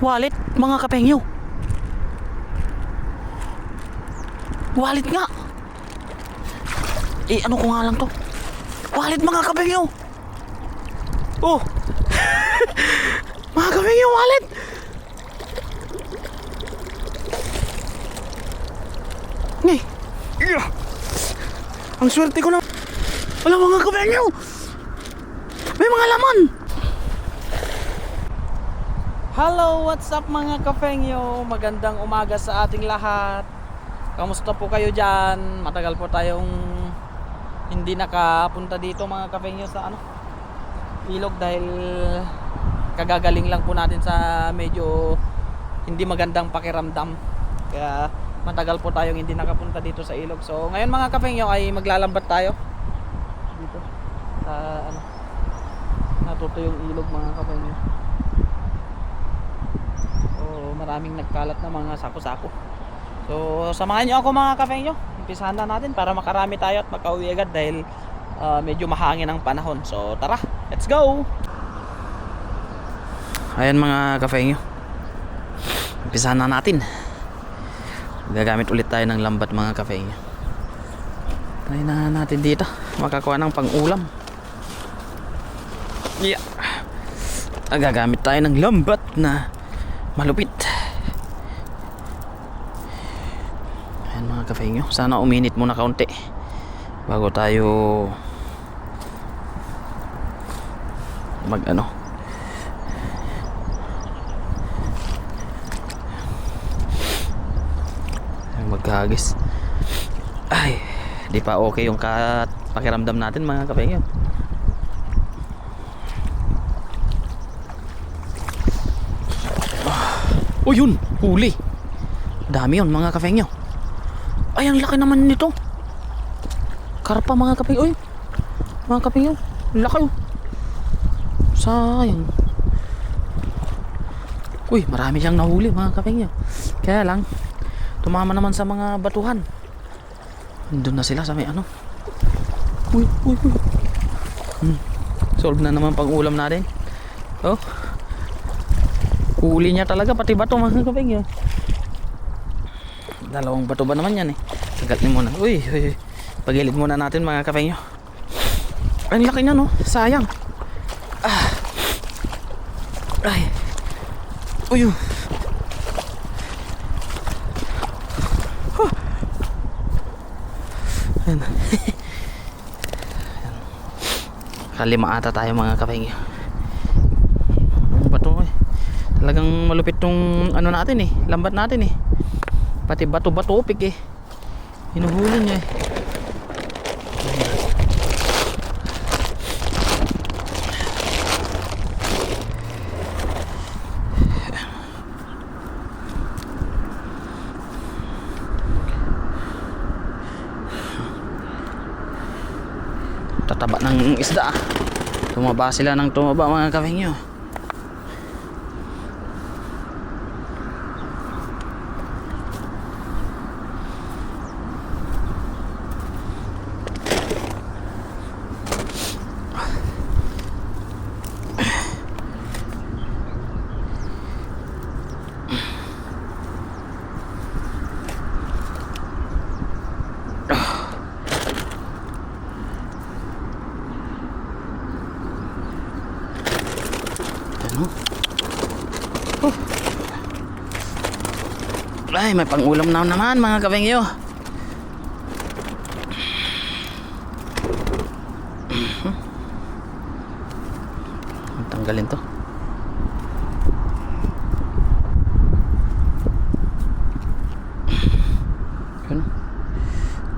Wallet, mga kapengyo. Wallet nga. Ano ko nga lang to. Wallet, mga kapengyo. Oh. Mga kapengyo, wallet. Ngay. Ang swerte ko na. Wala, mga kapengyo. May mga laman. Hello, what's up mga kapengyo? Magandang umaga sa ating lahat. Kamusta po kayo dyan? Matagal po tayong hindi nakapunta dito mga kapengyo sa ilog dahil kagagaling lang po natin sa medyo hindi magandang pakiramdam. Kaya matagal po tayong hindi nakapunta dito sa ilog. So ngayon mga kapengyo ay maglalambat tayo dito sa natuto yung ilog mga kapengyo. Maraming nagkalat na mga sako-sako. So samahan nyo ako mga kapengyo. Umpisahan na natin para makarami tayo at makauwi agad dahil medyo mahangin ang panahon. So tara, let's go. Ayan mga kapengyo, umpisahan na natin. Gagamit ulit tayo ng lambat mga kapengyo. Try na natin dito makakuha ng pang-ulam. Yeah. Gagamit tayo ng lambat na malupit. Ayan mga kapengyo, sana uminit muna kaunti bago tayo maghagis. Ay, di pa okay yung pakiramdam natin mga kapengyo. Oh yun, huli. Dami yun mga kapengyo. Ay, ang laki naman nito. Karpa mga kapengyo. Uy, mga kapengyo, laki oh. Sayang. Uy, marami siyang nahuli mga kapengyo. Kaya lang tumama naman sa mga batuhan. Doon na sila sa may Uy. Solve na naman pang ulam natin. Oh, huli niya talaga pati bato mga kapengyo. Dalawang bato ba naman yan eh. Tagalin muna. Uy. Pagilid muna natin mga kapengyo. Ang laki niya no. Sayang. Ay. Uy. Ayan. Kalima ata tayo mga kapengyo. Bato eh. Talagang malupit tong natin eh. Lambat natin eh. Pati bato-bato upik eh. Hinuhuli niya eh. Tataba ng isda. Tumaba sila ng tumaba mga kapengyo. Ay, may pang-ulam na naman mga kapengyo. Tanggalin to.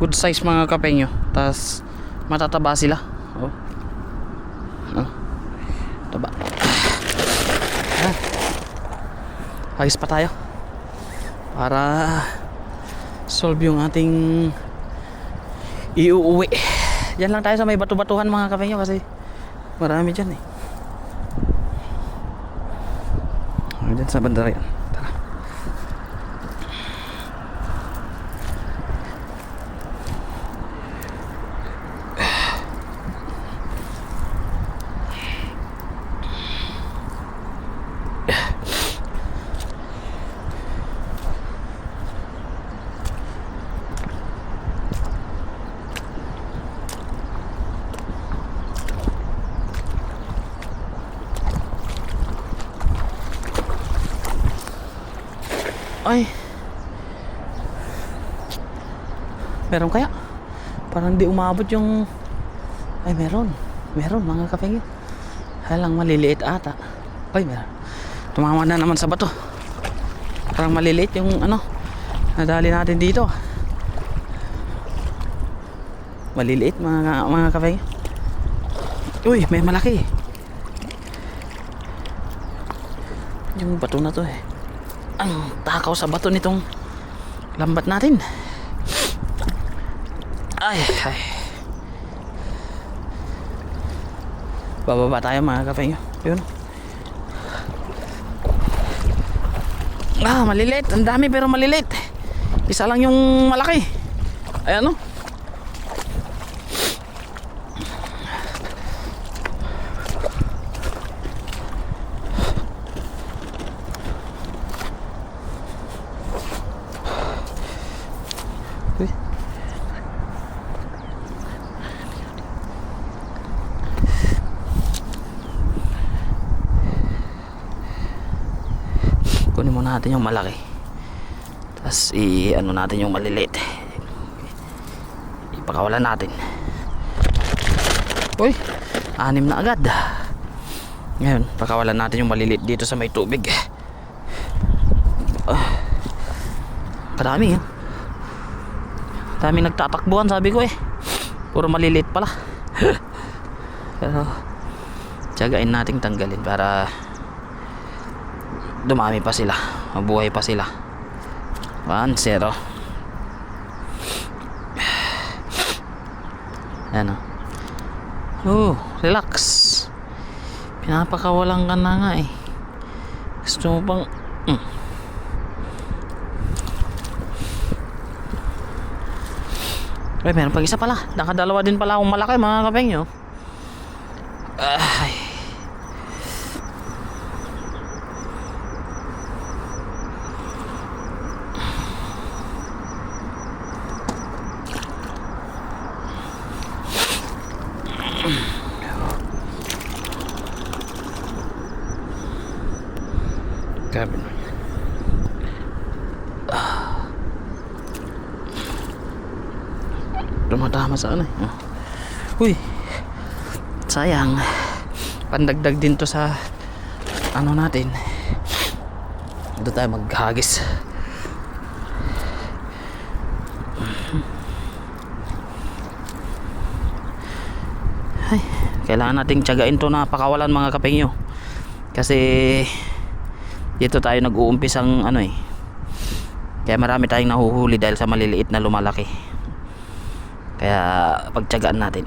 Good size mga kapengyo. Tas matataba sila. Oh. Taba. Hagis pa tayo para solve yung ating iuuwi. Diyan lang tayo sa may batu-batuhan mga kapengyo kasi marami dyan eh. Diyan sa bandara yan. Tara. Ay, meron kaya? Parang di umabot yung... Ay, meron mga kapengyo. Halang maliliit ata. Ay, meron. Tumama na naman sa bato. Parang maliliit yung ano, nadali natin dito. Maliliit mga kapengyo. Uy, may malaki. Yung bato na to eh. Ang takaw sa bato nitong lambat natin. Ay. Bababa tayo mga kapengyo. Yun. Maliliit. Ang dami pero maliliit. Isa lang yung malaki. Ayan o. Kunin muna natin yung malaki, tapos ano natin yung maliliit, ipakawalan natin. Uy, 6 na agad. Ngayon pakawalan natin yung maliliit dito sa may tubig. Kadami daming nagtatakbuhan, sabi ko puro maliliit pala. Pero tiyagain nating tanggalin para dumami pa sila, mabuhay pa sila. 1-0. Ano? Relax. Pinapakawalan ka na nga Gusto mo bang Ay, meron pang isa pala. Nakadalawa din pala akong malaki mga kapengyo. Ay. Grabe na. Tumatama sa ano Uy, sayang. Pandagdag din to sa ano natin. Doon tayo maghagis. Ay, kailangan nating tiyagain to na pakawalan mga kapengyo. Kasi dito tayo nag-uumpisang kaya marami tayong nahuhuli dahil sa maliliit na lumalaki. Kaya pagtiyagaan natin.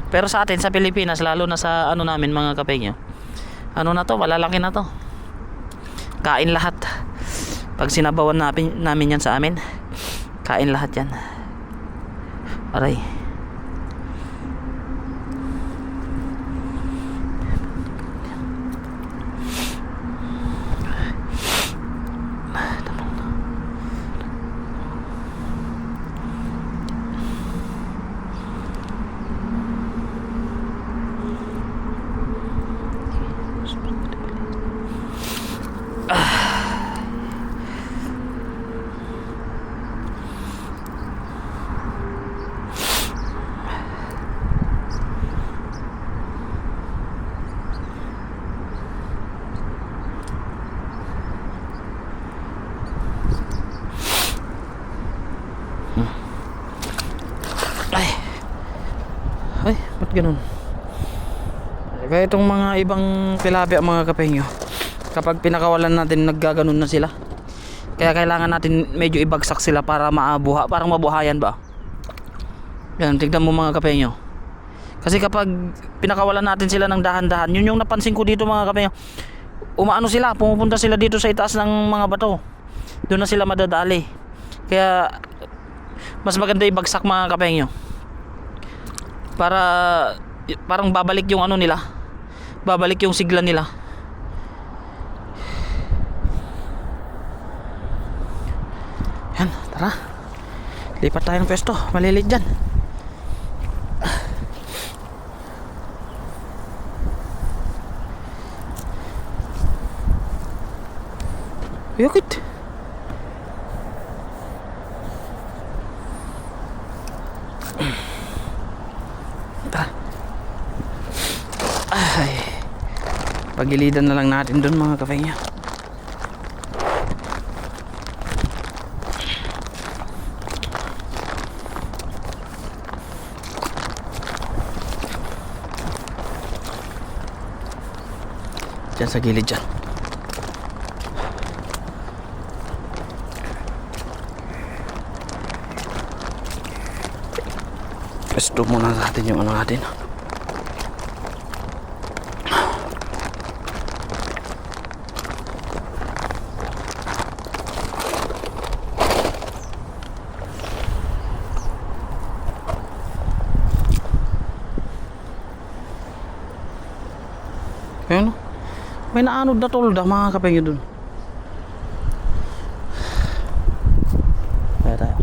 Pero sa atin sa Pilipinas, lalo na sa namin mga kapengyo, na to, malalaki na to. Kain lahat. Pag sinabawan namin yan sa amin, kain lahat yan. Aray. Ay, ba't ganun? Kaya itong mga ibang tilapia mga kapengyo, kapag pinakawalan natin, naggaganon na sila. Kaya kailangan natin medyo ibagsak sila para maabuha, parang mabuhayan ba. Yan, tignan mo mga kapengyo. Kasi kapag pinakawalan natin sila ng dahan-dahan, yun yung napansin ko dito mga kapengyo. Umaano sila, pumupunta sila dito sa itaas ng mga bato. Doon na sila madadali. Kaya mas maganda ibagsak mga kapengyo. Para parang babalik yung nila, babalik yung sigla nila. Yan, tara, lipat tayo ng pwesto, malilit dyan. Yakit. Tara. Ay. Pagilidan na lang natin doon mga kafengyo. Diyan sa gilid dyan. Pwesto muna natin yung ano natin. Ayun, may naanod na tolda mga kapengyo dun. Kaya tayo.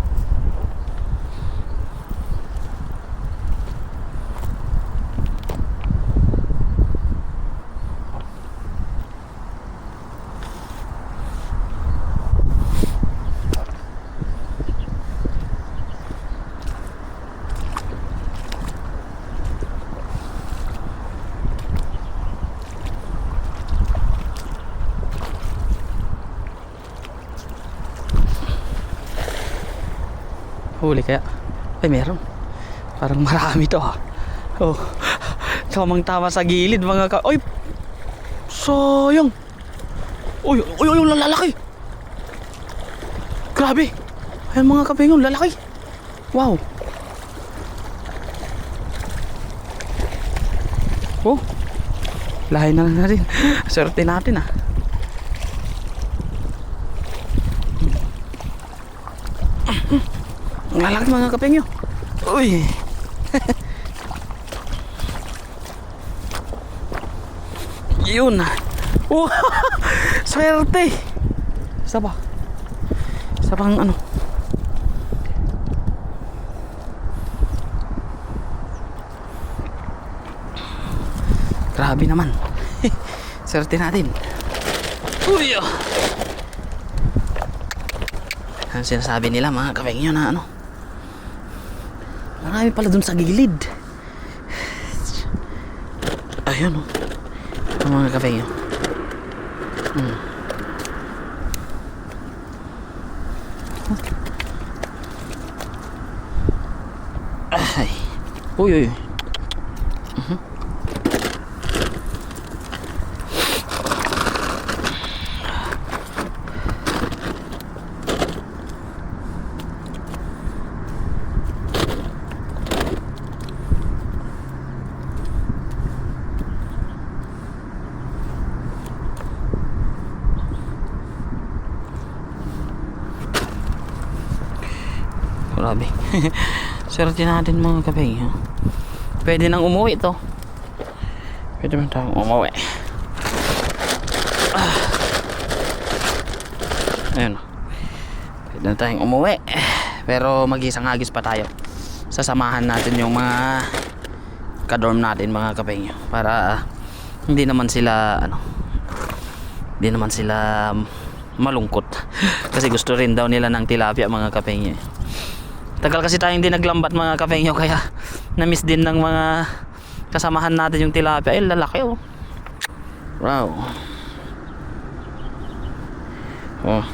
Huli kaya? Ay meron. Parang marami to ha. Oh. Tamang tama sa gilid mga ka. Oy. Sayang. Oy, oy, oy, lalaki. Grabe. Ayan mga kapengyo, lalaki. Wow. Oh. Lahay na lang natin. Swerte natin ah. Ang lalaki mga kapengyo. Uy. Yun. Oh. Swerte. Isa pa. Isa pang ano. Grabe naman. Swerte natin. Uy. Ang sinasabi nila mga kapengyo na ano, marami pala dun sa gilid. Ayun oh. Ang mga kapengyo. Ay. Uy uy. Grabe. Swerte natin mga kapengyo. Pwede nang umuwi to. Pwede man tayong umuwi. Ayun. Pwede na tayong umuwi. Pero mag-isang hagis pa tayo. Sasamahan natin yung mga kadorm natin mga kapengyo. Para hindi naman sila hindi naman sila malungkot. Kasi gusto rin daw nila ng tilapia mga kapengyo. Tagal kasi tayong hindi naglambat mga kapengyo, kaya na-miss din ng mga kasamahan natin yung tilapia. Eh lalaki oh. Wow. Oh.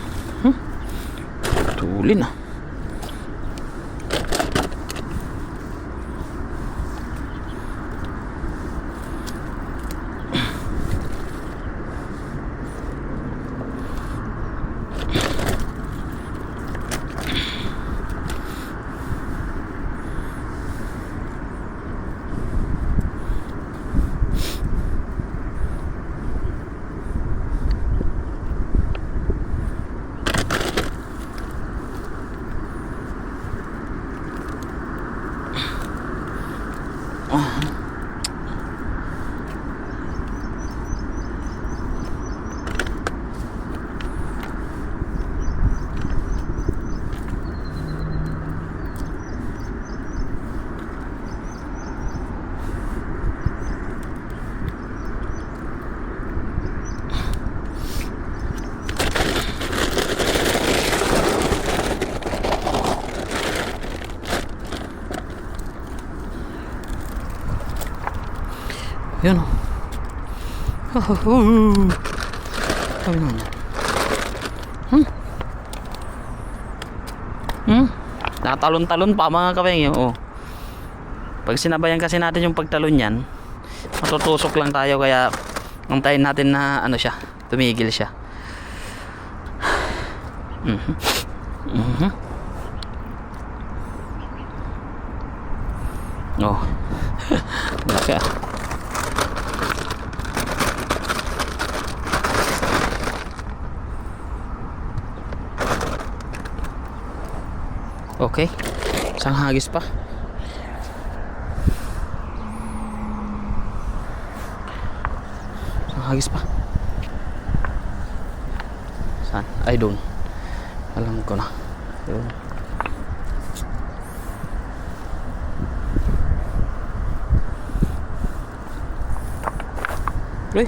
Tuli na. Yun oh. Sabi naman. Nakatalon-talon pa mga kapengyo. Oh. Pag sinabayan kasi natin yung pagtalon yan, matutusok lang tayo, kaya antayin natin na ano siya, tumigil siya. Oh. Laki ah. Okay. Isang hagis pa. Isang hagis pa. Saan? Ay, doon. Alam ko na. Doon. Uy.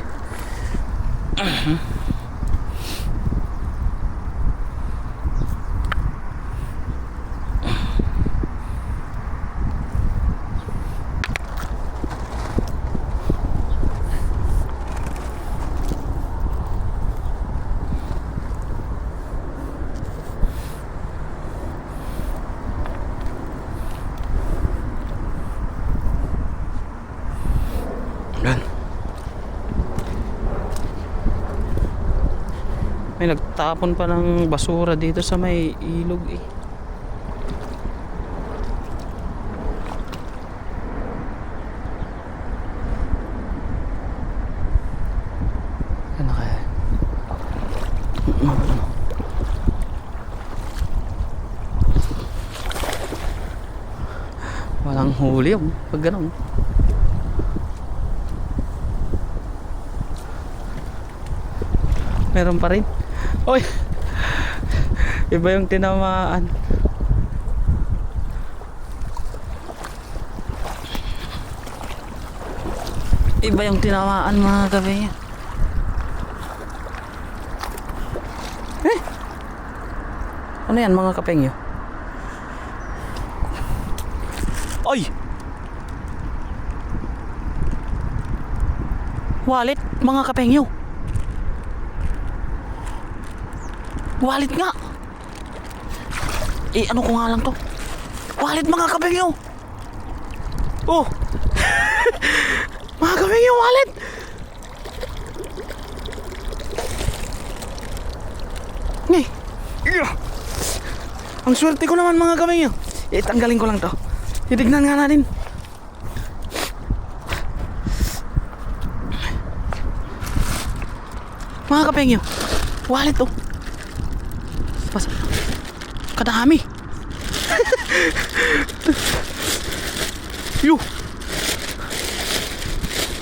May nagtapon pa ng basura dito sa may ilog eh. Ano kaya? Walang huli yung pag ganun. Meron pa rin. Oy, iba yung tinamaan. Iba yung tinamaan mga gabi. Ano yan mga kapengyo? Oy! Wallet mga kapengyo. Wallet nga. Eh ano ko nga lang to? Wallet mga kapengyo. Oh. Mga kapengyo, wallet. Ngay. Ang swerte ko naman mga kapengyo. Eh tanggalin ko lang to. Titignan nga natin. Mga kapengyo, wallet to. Kadami. Yo.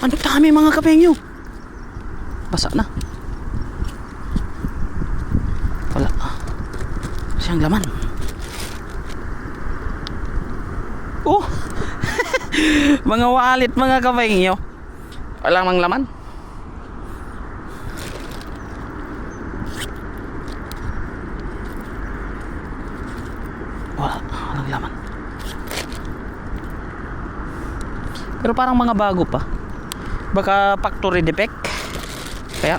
Ang dami mga kapengyo. Basa na. Wala. Siyang laman. Oh. Mga wallet mga kapengyo. Walang mang laman. Walang laman. Pero parang mga bago pa. Baka factory defect. Kaya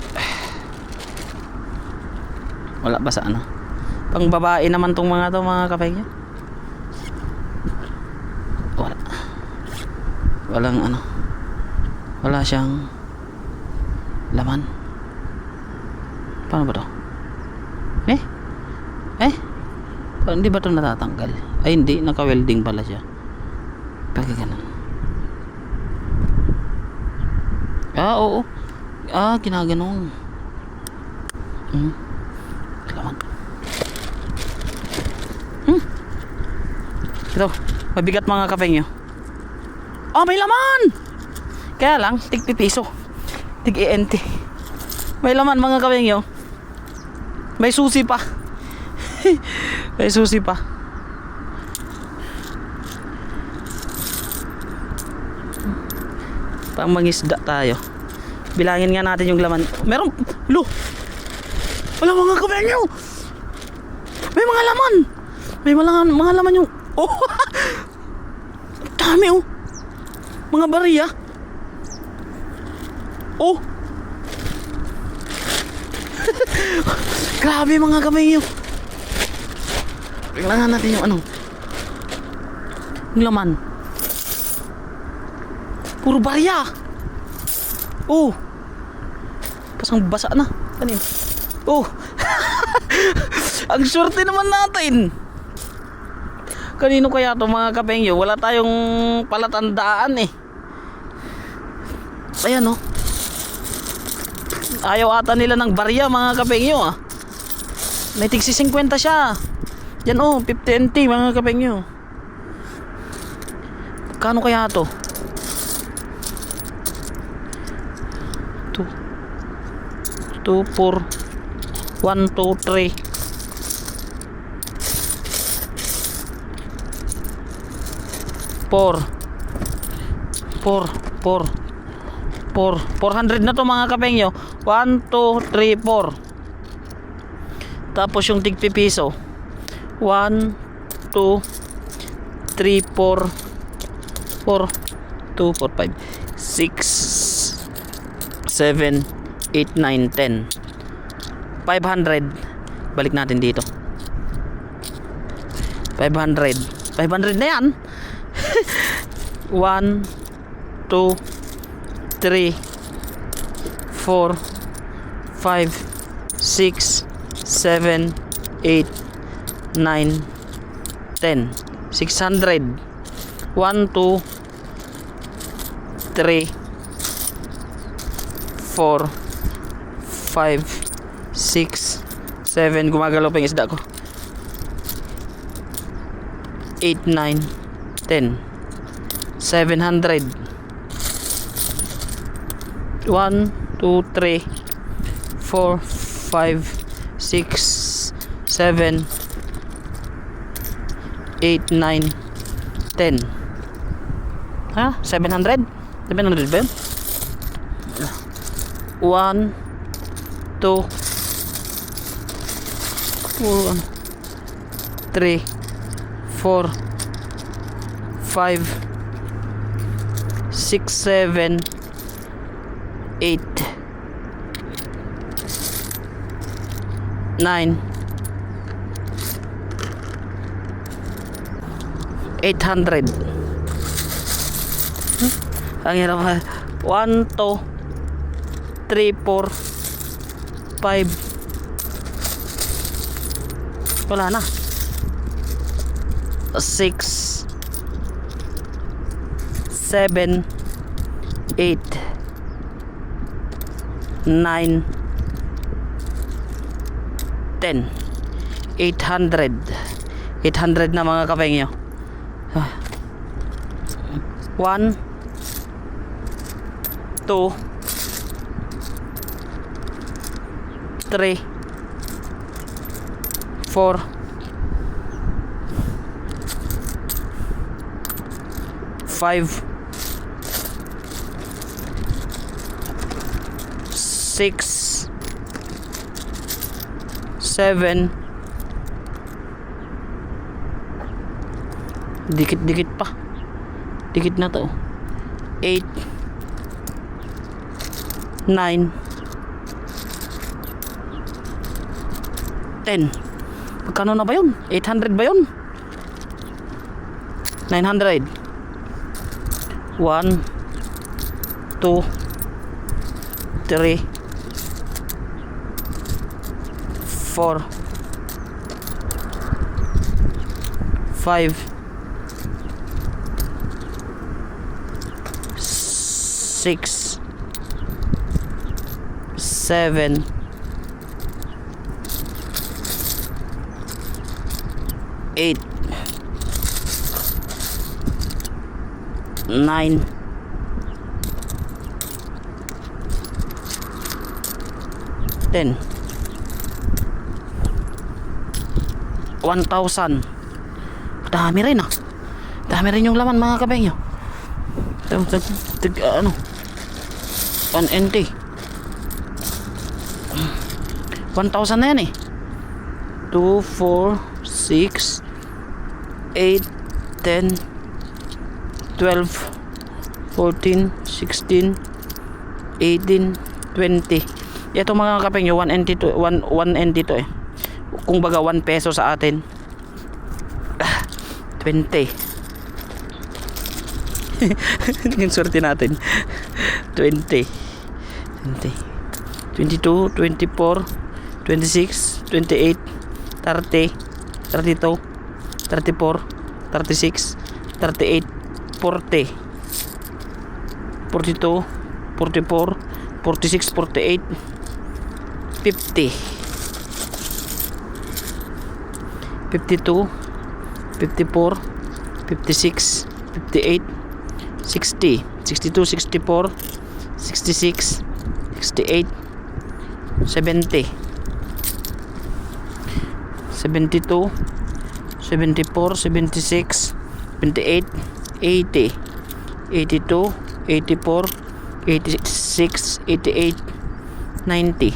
wala ba sa ano? Pang babae naman tong mga to mga kapengyo. Wala. Walang ano. Wala siyang laman. Paano ba to? Hindi ba ito natatanggal? Ay hindi, naka-welding pala siya. Pagka ganun. Oo. Ginaganon. Laman. Ito, mabigat mga kapengyo. May laman! Kaya lang, tig-pipiso. Tig-ENT. May laman mga kapengyo. May susi pa. May susi pa. Pang mangisda tayo. Bilangin nga natin yung laman. Meron. Wala mga kapengyo. May mga laman. May mga laman yung. Dami oh. Mga bariya. Oh! Grabe mga kabayo. Tingnan natin yung ano. Yung laman. Puro barya. Oh. Pasang basa na. Kanin. Oh. Ang swerte naman natin. Kanino kaya to mga kapengyo? Wala tayong palatandaan eh. Ayan oh. Ayaw ata nila ng barya mga kapengyo ah. May tigsi 50 siya. Yan oh, 50 NT mga kapengyo. Kano kaya to? 2 4 1 2 3 400 na to mga kapengyo. 1 2 3 4. Tapos yung tigpi piso 1 2 3 4 4 2 4 5 6 7 8 9 10 500. Balik natin dito. 500 na yan. 1 2 3 4 5 6 7 8 9 10 600. 1 2 3 4 5 6 7. Gumagalaw pa yung isda ko. 8 9 10 700. 1 2 3 4 5 6 7 8 9 10. Ha? 700? 700 ba yun? 1 2 3 4 5 6 7 8 9 800. Ang hirap. 1 2 3 4 5. Wala na. 6 7 8 9 10 800 na mga kapengyo. 1 2 3 4 5 6 7. Dikit pa. Dikit na to. 8 9 10. Magkano na ba yun? 800 ba yun? 900. 1 2 3 4 5 6 7 8 9 10. 1,000. Dami rin ah. Dami rin yung laman mga kabengyo. Ano? 1 NT. 1,000 na yan eh. 2, 4, 6, 8, 10, 12, 14, 16, 18, 20. Ito mga kapengyo, 1 NT to 1 NT to eh. Kung baga 1 peso sa atin. 20. Yung swerte natin. 20. 22, 24, 26, 28, 30, 32, 34, 36, 38, 40, 42, 44, 46, 48, 50, 52, 54, 56, 58, 60, 62, 64, 66, 68, 70, 72, 74, 76, 78, 80, 82, 84, 86, 88, 90.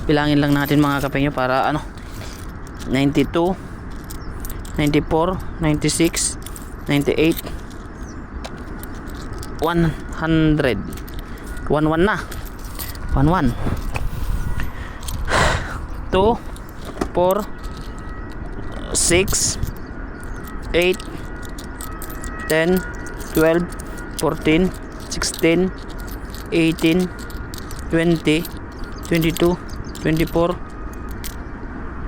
Bilangin lang natin mga kapengyo para ano, 92, 94, 96, 98, 100. 11 na. 11. 2, 4, 6, 8, 10, 12, 14, 16, 18, 20, 22, 24,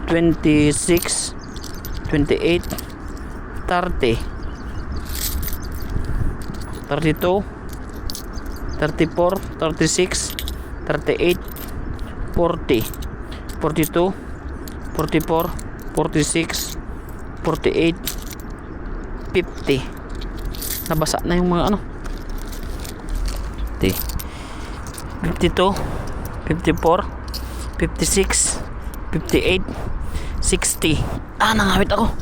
26, 28, 30, 32, 34, 36, 38, 40, 42, 44, 46, 48, 50. Nabasa na yung mga ano. 52, 54, 56, 58, 60. Nangawit ako.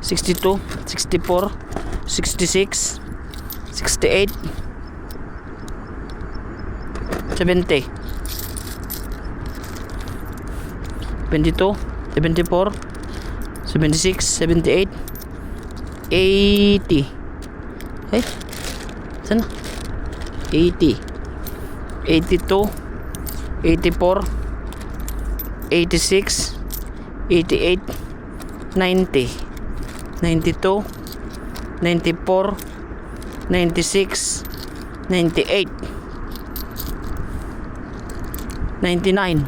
62, 64, 66, 68, 70, 22, 74, 76, 78, 80. Saan na? 80, 82, 84, 86, 88, 90, 92, 94, 96, 98, 99.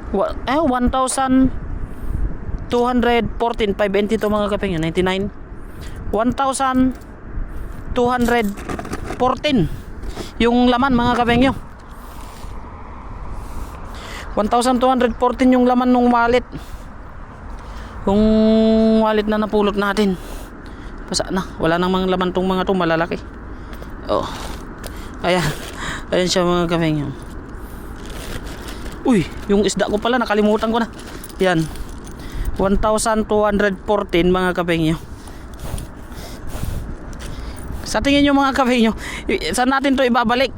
1,214, 520 to mga kapengyo. 99, 1,214 yung laman mga kapengyo. 1,214 yung laman ng wallet. Yung wallet na napulot natin. Basa na. Wala nang mga laman tong mga to malalaki. Oh. Ayan. Ayan siya mga kapengyo. Uy, yung isda ko pala nakalimutan ko na. Yan. 1,214 mga kapengyo. Sa tingin nyo mga kapengyo, saan natin to ibabalik?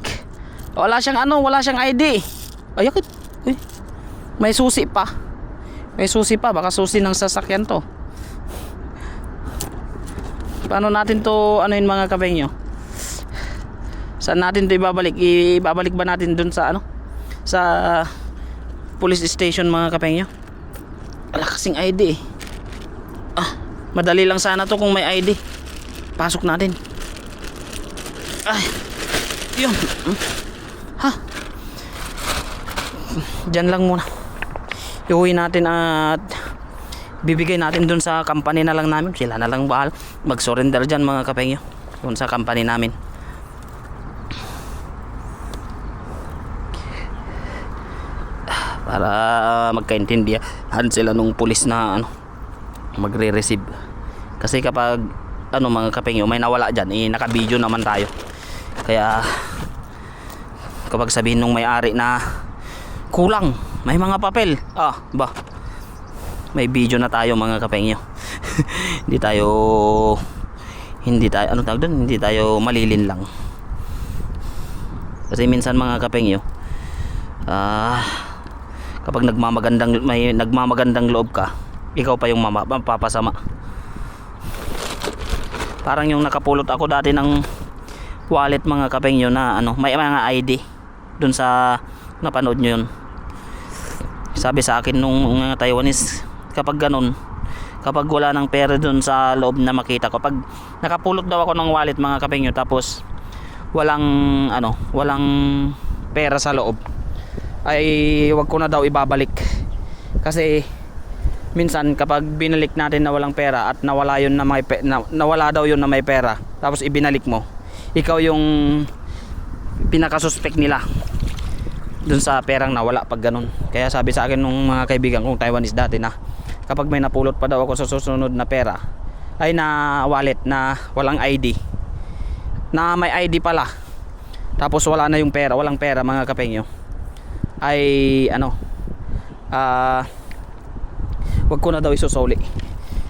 Wala siyang ano, wala siyang ID. Ay, yakit. Uy. May susi pa. May susi pa, baka susi ng sasakyan to. Paano natin to ano yun mga kapengyo? Saan natin to ibabalik? Ibabalik ba natin dun sa ano? Sa police station mga kapengyo? Wala kasing ID eh. Madali lang sana to kung may ID. Pasok natin. Ay, yun. Diyan lang muna. Iuwi natin at bibigay natin dun sa company na lang namin. Sila na lang bahal mag-surrender dyan mga kapengyo. Dun sa company namin. Para magkaintindihan sila nung pulis na ano, magre-receive. Kasi kapag ano mga kapengyo, may nawala dyan, naka-video naman tayo. Kaya kapag sabihin nung may-ari na kulang, may mga papel, may video na tayo mga kapengyo. hindi tayo ano tawag doon, hindi tayo malilin lang. Kasi minsan mga kapengyo, kapag nagmamagandang loob ka, ikaw pa yung mapapasama. Parang yung nakapulot ako dati ng wallet mga kapengyo na ano, may mga ID dun sa napanood nyo yun. Sabi sa akin nung mga Taiwanese, kapag ganun, kapag wala ng pera dun sa loob na makita ko, pag nakapulot daw ako ng wallet mga kapengyo tapos walang ano, walang pera sa loob, ay wag ko na daw ibabalik. Kasi minsan kapag binalik natin na walang pera at nawala yun na nawala daw yun na may pera, tapos ibinalik mo, ikaw yung pinaka-suspect nila dun sa perang nawala pag ganun. Kaya sabi sa akin nung mga kaibigan kong Taiwanese dati na kapag may napulot pa daw ako sa susunod na pera, ay na wallet na walang ID, na may ID pala tapos wala na yung pera, walang pera mga kapengyo, ay ano, wag ko na daw isusuli.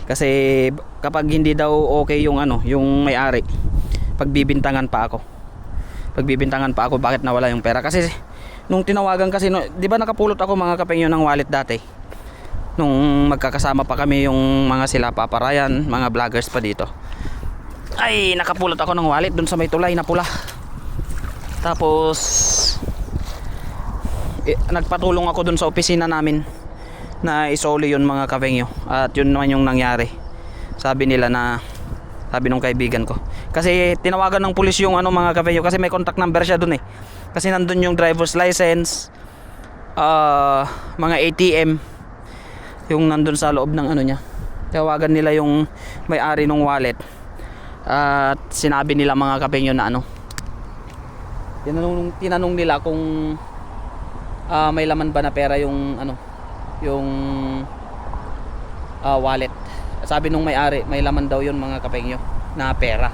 Kasi kapag hindi daw okay yung ano, yung may-ari, pagbibintangan pa ako, bakit nawala yung pera. Kasi nung tinawagan kasi di ba nakapulot ako mga kapengyo ng wallet dati nung magkakasama pa kami yung mga sila Papa Ryan, mga vloggers pa dito. Ay nakapulot ako ng wallet dun sa may tulay na pula. Tapos nagpatulong ako dun sa opisina namin na isoli yun mga kapengyo. At yun naman yung nangyari. Sabi nila na, sabi nung kaibigan ko, kasi tinawagan ng pulis yung ano mga kapengyo, kasi may contact number siya dun eh. Kasi nandun yung driver's license, mga ATM, yung nandun sa loob ng ano niya. Tawagan nila yung may-ari ng wallet. At sinabi nila mga kapengyo na ano, tinanong nila kung may laman ba na pera yung ano, yung wallet. Sabi nung may-ari, may laman daw yun mga kapengyo na pera.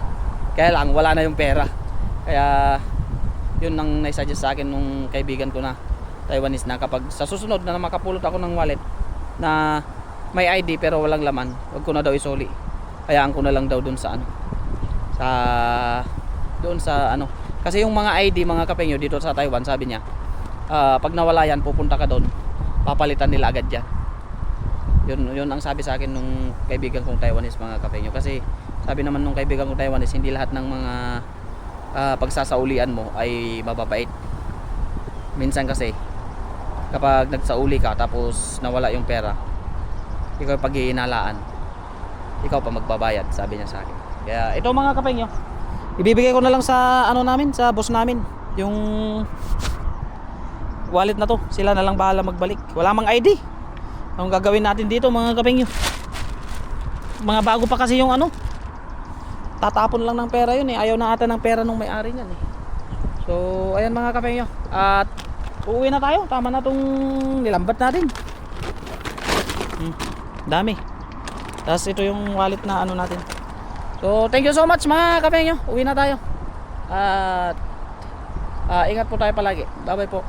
Kaya lang wala na yung pera. Kaya yun ang naisuggest sa akin nung kaibigan ko na Taiwanese, na kapag sa susunod na makapulot ako ng wallet na may ID pero walang laman, wag ko na daw isoli. Hayaan ko na lang daw dun sa ano, doon sa ano. Kasi yung mga ID mga kapengyo dito sa Taiwan, sabi niya, pag nawala yan, pupunta ka doon, papalitan nila agad yan. Yun ang sabi sa akin nung kaibigan kong Taiwanese mga kapengyo. Kasi sabi naman nung kaibigan kong Taiwanese, hindi lahat ng mga pagsasaulian mo ay mababait. Minsan kasi kapag nagsauli ka tapos nawala yung pera, ikaw paghihinalaan, ikaw pa magbabayad, sabi niya sa akin. Kaya ito mga kapengyo, ibibigay ko na lang sa ano namin, sa boss namin, yung wallet na to. Sila na lang bahala magbalik. Wala mang ID. Anong gagawin natin dito mga kapengyo? Mga bago pa kasi yung ano, tatapon lang ng pera yun eh. Ayaw na ata ng pera nung may-ari niyan eh. So ayan mga kapengyo, at uuwi na tayo. Tama na tong nilambat natin. Dami. Tapos ito yung wallet na ano natin. So thank you so much mga kapengyo. Uwi na tayo. At ingat po tayo palagi. Bye bye po.